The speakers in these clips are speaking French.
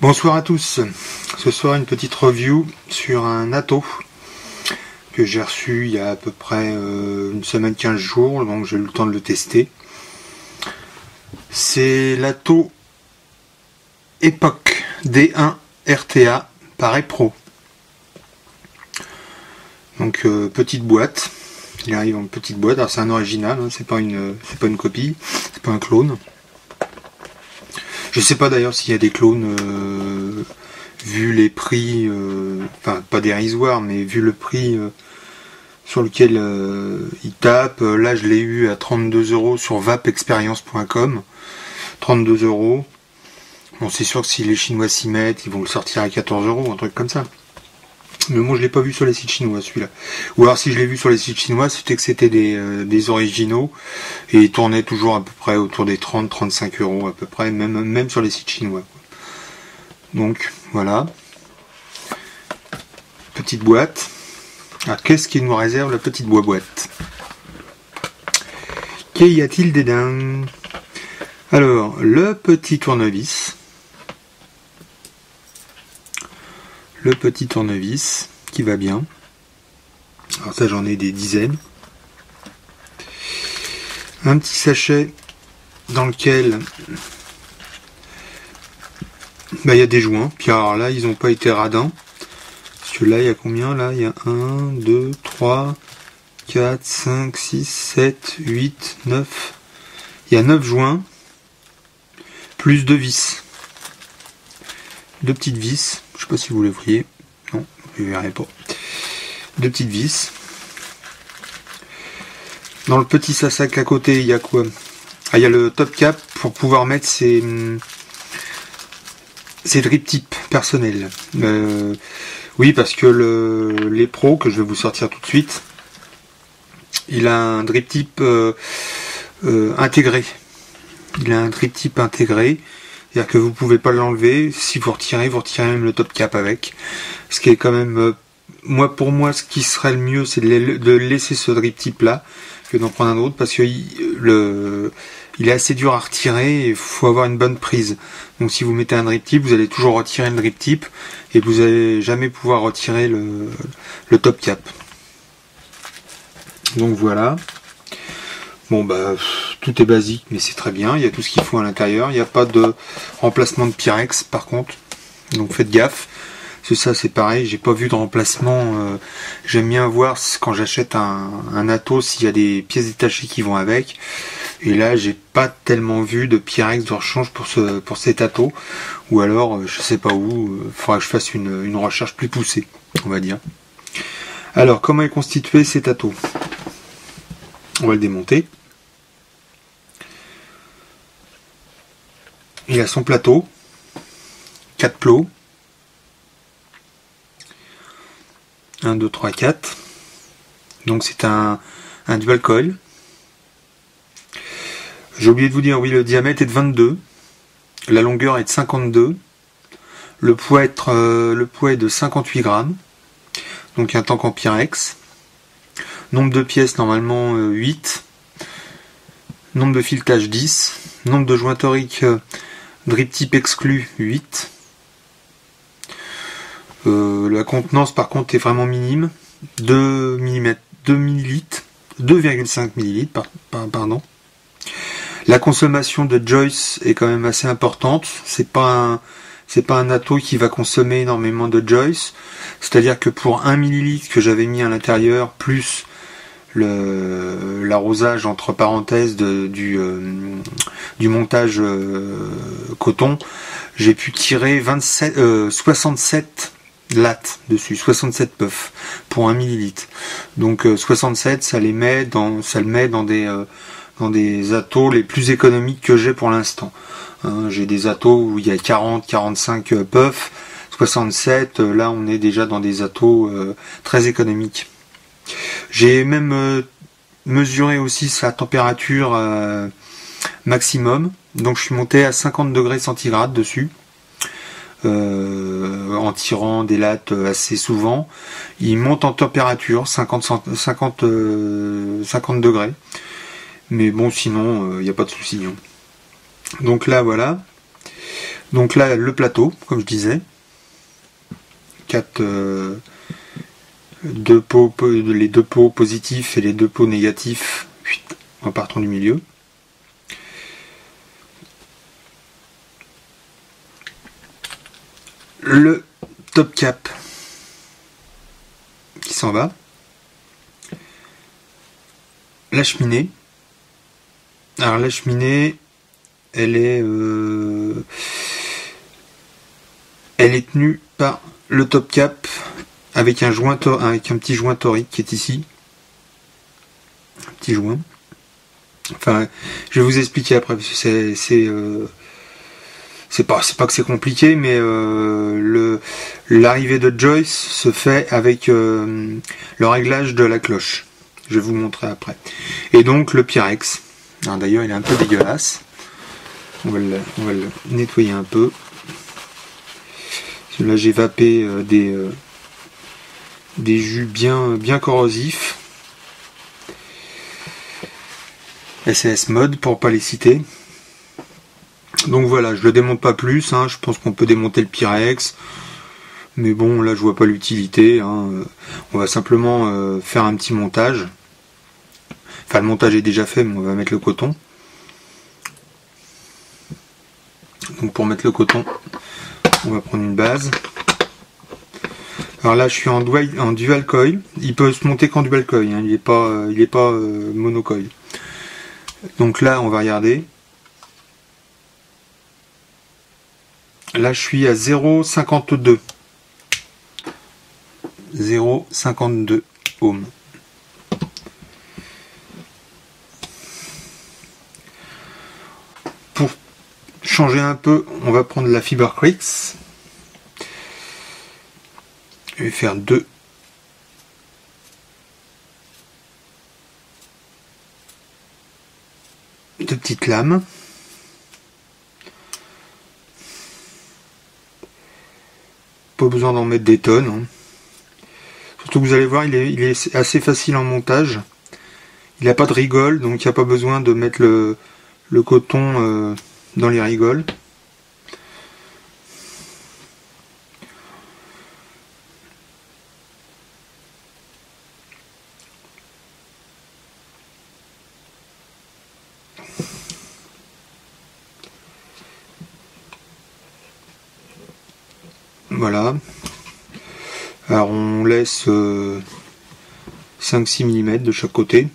Bonsoir à tous. Ce soir, une petite review sur un Atto que j'ai reçu il y a à peu près une semaine, 15 jours, donc j'ai eu le temps de le tester. C'est l'Atto Epoch D1 RTA par Epro. Donc petite boîte. Il arrive en petite boîte. Alors c'est un original, hein, c'est pas une copie, c'est pas un clone. Je sais pas d'ailleurs s'il y a des clones, vu les prix, enfin pas dérisoires, mais vu le prix sur lequel ils tapent. Là je l'ai eu à 32 € sur vapexperience.com. 32 €. Bon, c'est sûr que si les Chinois s'y mettent, ils vont le sortir à 14 €, un truc comme ça. Mais moi je l'ai pas vu sur les sites chinois celui-là. Ou alors si je l'ai vu sur les sites chinois, c'était que c'était des originaux et ils tournaient toujours à peu près autour des 30-35 € à peu près, même sur les sites chinois. Donc voilà. Petite boîte. Alors qu'est-ce qui nous réserve la petite boîte? Qu'y a-t-il dedans? Alors, le petit tournevis. Le petit tournevis qui va bien. Alors ça, j'en ai des dizaines. Un petit sachet dans lequel il y a des joints. Puis alors là, ils n'ont pas été radins. Parce que là, il y a combien? Là, il y a 1, 2, 3, 4, 5, 6, 7, 8, 9. Il y a 9 joints. Plus 2 vis. 2 petites vis. Je sais pas si vous les voyez. Non, je ne verrai pas. 2 petites vis. Dans le petit sac à côté, il y a quoi? Il y a le top cap pour pouvoir mettre ses drip tips personnels. Oui, parce que les pros, que je vais vous sortir tout de suite, il a un drip tip intégré. Il a un drip tip intégré. C'est-à-dire que vous pouvez pas l'enlever. Si vous retirez même le top cap avec. Ce qui est quand même, pour moi, ce qui serait le mieux, c'est de laisser ce drip tip là, que d'en prendre un autre, parce que il est assez dur à retirer et il faut avoir une bonne prise. Donc si vous mettez un drip tip, vous allez toujours retirer le drip tip et vous n'allez jamais pouvoir retirer le top cap. Donc voilà. Bon tout est basique, mais c'est très bien. Il y a tout ce qu'il faut à l'intérieur. Il n'y a pas de remplacement de Pyrex par contre. Donc faites gaffe. Parce que ça c'est pareil, j'ai pas vu de remplacement. J'aime bien voir quand j'achète un Atto s'il y a des pièces détachées qui vont avec. Et là j'ai pas tellement vu de Pyrex de rechange pour cet Atto. Ou alors je sais pas où. Faudra que je fasse une recherche plus poussée, on va dire. Alors comment est constitué cet Atto? On va le démonter. Il a son plateau, 4 plots, 1, 2, 3, 4. Donc c'est un dual coil. J'ai oublié de vous dire, oui, le diamètre est de 22, la longueur est de 52, le poids est de 58 grammes, donc un tank en Pyrex. Nombre de pièces normalement 8, nombre de filetage 10, nombre de joints toriques drip tip exclu 8. La contenance par contre est vraiment minime, 2,5 ml, pardon. La consommation de Joyce est quand même assez importante. C'est pas un Atto qui va consommer énormément de Joyce. C'est-à-dire que pour 1 ml que j'avais mis à l'intérieur, plus l'arrosage entre parenthèses du montage coton, j'ai pu tirer 67 lattes dessus, 67 puffs pour 1 ml. Donc 67, ça le met dans des Attos les plus économiques que j'ai pour l'instant. J'ai des Attos où il y a 40-45 puffs, 67, là on est déjà dans des Attos très économiques. J'ai même mesuré aussi sa température maximum, donc je suis monté à 50 degrés centigrades dessus, en tirant des lattes assez souvent. Il monte en température 50 degrés, mais bon sinon il n'y a pas de souci. Donc là voilà, Donc là, le plateau, comme je disais. Les deux pots positifs et les deux pots négatifs en partant du milieu. Le top cap qui s'en va. La cheminée. Alors la cheminée, elle est tenue par le top cap avec un petit joint torique qui est ici. Un petit joint. Enfin, je vais vous expliquer après parce que c'est pas que c'est compliqué, mais l'arrivée de Joyce se fait avec le réglage de la cloche. Je vais vous montrer après. Et donc le Pyrex. D'ailleurs, il est un peu dégueulasse. On va le nettoyer un peu. Là, j'ai vapé des jus bien corrosifs. SAS mode pour pas les citer. Donc voilà, je le démonte pas plus. Je pense qu'on peut démonter le Pyrex. Mais bon, là, je vois pas l'utilité. On va simplement faire un petit montage. Enfin, le montage est déjà fait, mais on va mettre le coton. Donc pour mettre le coton, on va prendre une base. Alors là, je suis en dual coil. Il peut se monter qu'en dual coil. Il n'est pas monocoil. Donc là, on va regarder. Là, je suis à 0,52. 0,52 ohms. Pour changer un peu, on va prendre la Fiber Crix. Je vais faire deux petites lames. Pas besoin d'en mettre des tonnes. Surtout que vous allez voir, il est assez facile en montage. Il n'a pas de rigole, donc il n'y a pas besoin de mettre le coton dans les rigoles. Voilà. Alors on laisse 5-6 mm de chaque côté.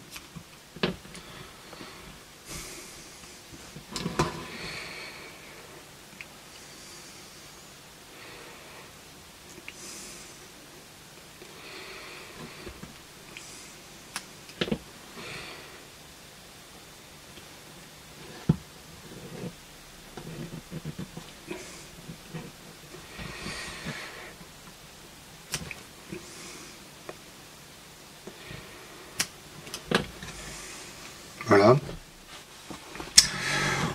Voilà.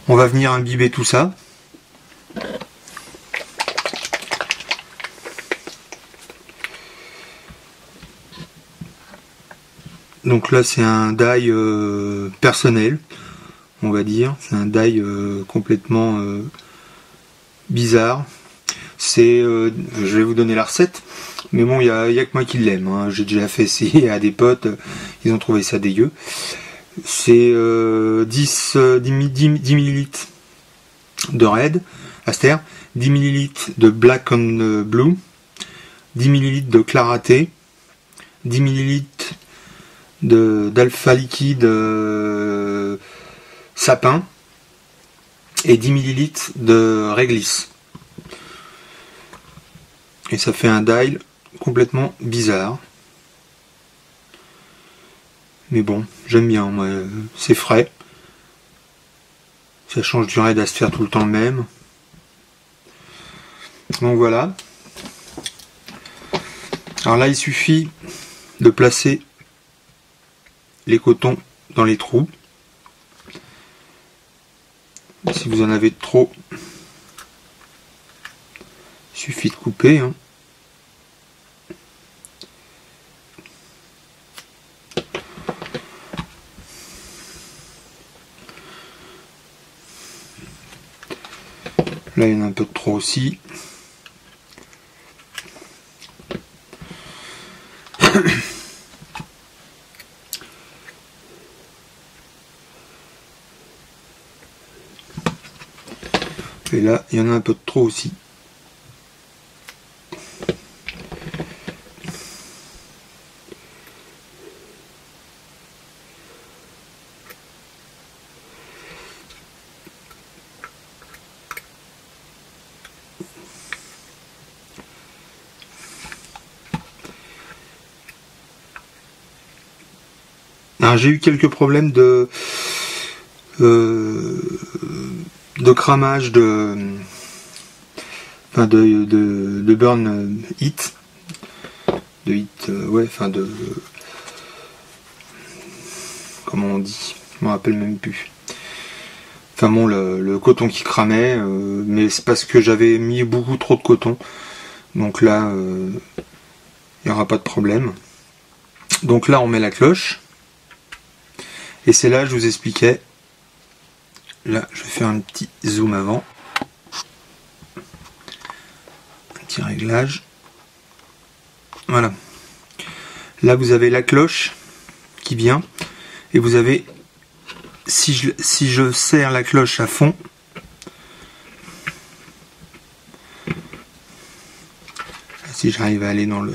On va venir imbiber tout ça. Donc là c'est un die personnel, on va dire. C'est un die complètement bizarre. Je vais vous donner la recette. Mais bon, il y a que moi qui l'aime. J'ai déjà fait essayer à des potes, ils ont trouvé ça dégueu. C'est 10 ml de Red Aster, 10 ml de Black and Blue, 10 ml de Clarate, 10 ml d'alpha liquide sapin et 10 ml de réglisse. Et ça fait un dial complètement bizarre. Mais bon, j'aime bien, c'est frais. Ça change du Red Aster tout le temps le même. Donc voilà. Alors là, il suffit de placer les cotons dans les trous. Si vous en avez trop, il suffit de couper. Là il y en a un peu de trop aussi. Et là il y en a un peu de trop aussi. J'ai eu quelques problèmes de cramage de burn hit, comment on dit, je me rappelle même plus. Enfin bon, le coton qui cramait, mais c'est parce que j'avais mis beaucoup trop de coton, donc là il n'y aura pas de problème. Donc là on met la cloche. Et c'est là, je vous expliquais, là je vais faire un petit zoom avant, un petit réglage, voilà. Là vous avez la cloche qui vient, et vous avez, si je serre la cloche à fond, si j'arrive à aller dans le...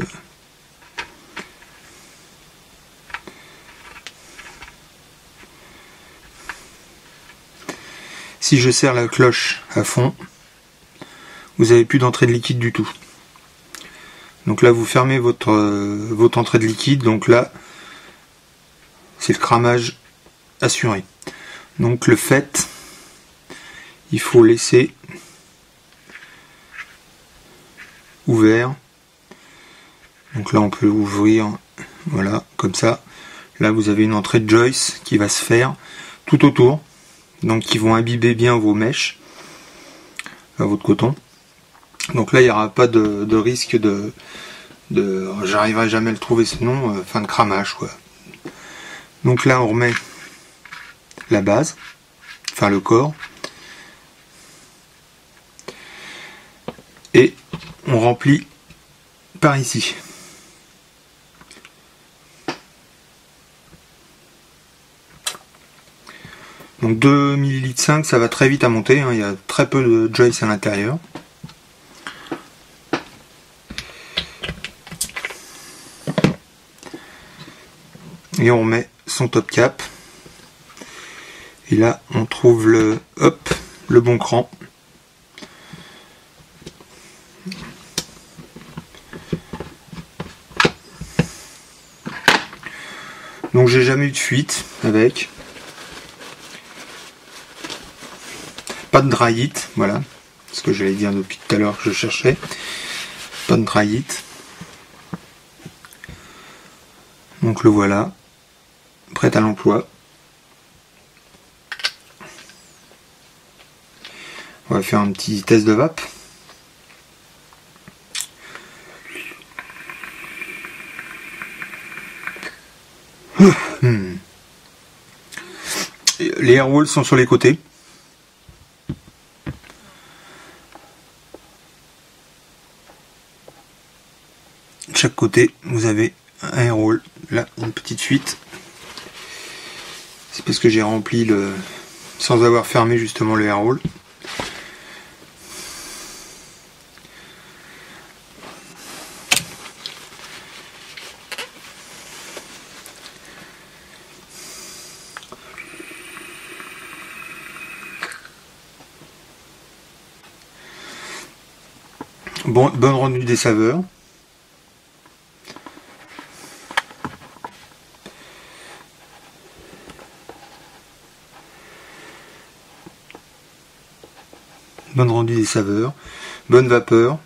Si je serre la cloche à fond, vous n'avez plus d'entrée de liquide du tout. Donc là, vous fermez votre entrée de liquide. Donc là, c'est le cramage assuré. Donc le fait, il faut laisser ouvert. Donc là, on peut ouvrir, voilà, comme ça. Là, vous avez une entrée de joyce qui va se faire tout autour. Donc qui vont imbiber bien vos mèches, votre coton. Donc là il n'y aura pas de risque de j'arriverai jamais à le trouver ce nom, fin de cramage quoi. Donc là on remet la base, enfin le corps, et on remplit par ici. Donc 2 ml 5, ça va très vite à monter, hein, il y a très peu de joyce à l'intérieur. Et on met son top cap. Et là on trouve le bon cran. Donc j'ai jamais eu de fuite avec. Pas de dry hit, voilà, ce que j'allais dire depuis tout à l'heure que je cherchais. Pas de dry hit. Donc le voilà, prêt à l'emploi. On va faire un petit test de vape. Les air walls sont sur les côtés. De chaque côté, vous avez un air wall. Là, une petite fuite. C'est parce que j'ai rempli sans avoir fermé justement le air wall. Bon, bonne rendue des saveurs. Bonne rendue des saveurs. Bonne vapeur.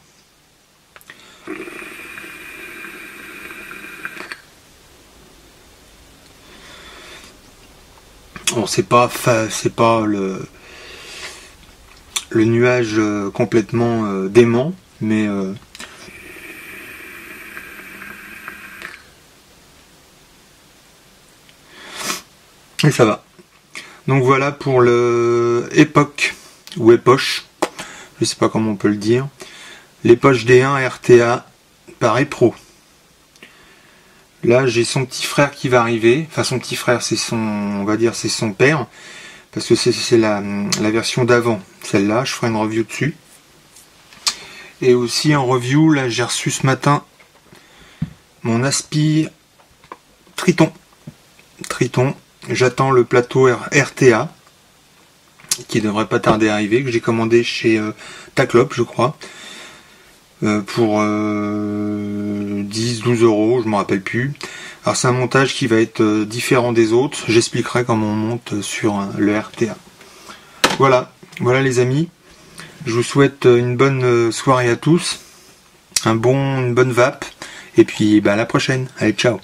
Bon, c'est pas le nuage complètement dément, mais et ça va. Donc voilà pour le époque ou époche je sais pas comment on peut le dire. Les poches D1 RTA, pareil pro. Là j'ai son petit frère qui va arriver, enfin son petit frère c'est son, on va dire c'est son père, parce que c'est la version d'avant, celle-là, je ferai une review dessus. Et aussi en review, là j'ai reçu ce matin mon Aspire Triton. J'attends le plateau RTA, qui devrait pas tarder à arriver, que j'ai commandé chez Taclop je crois. Pour 10-12 euros, je me rappelle plus. Alors c'est un montage qui va être différent des autres, j'expliquerai comment on monte sur le RTA. Voilà les amis, je vous souhaite une bonne soirée à tous, une bonne vape, et puis à la prochaine, allez ciao.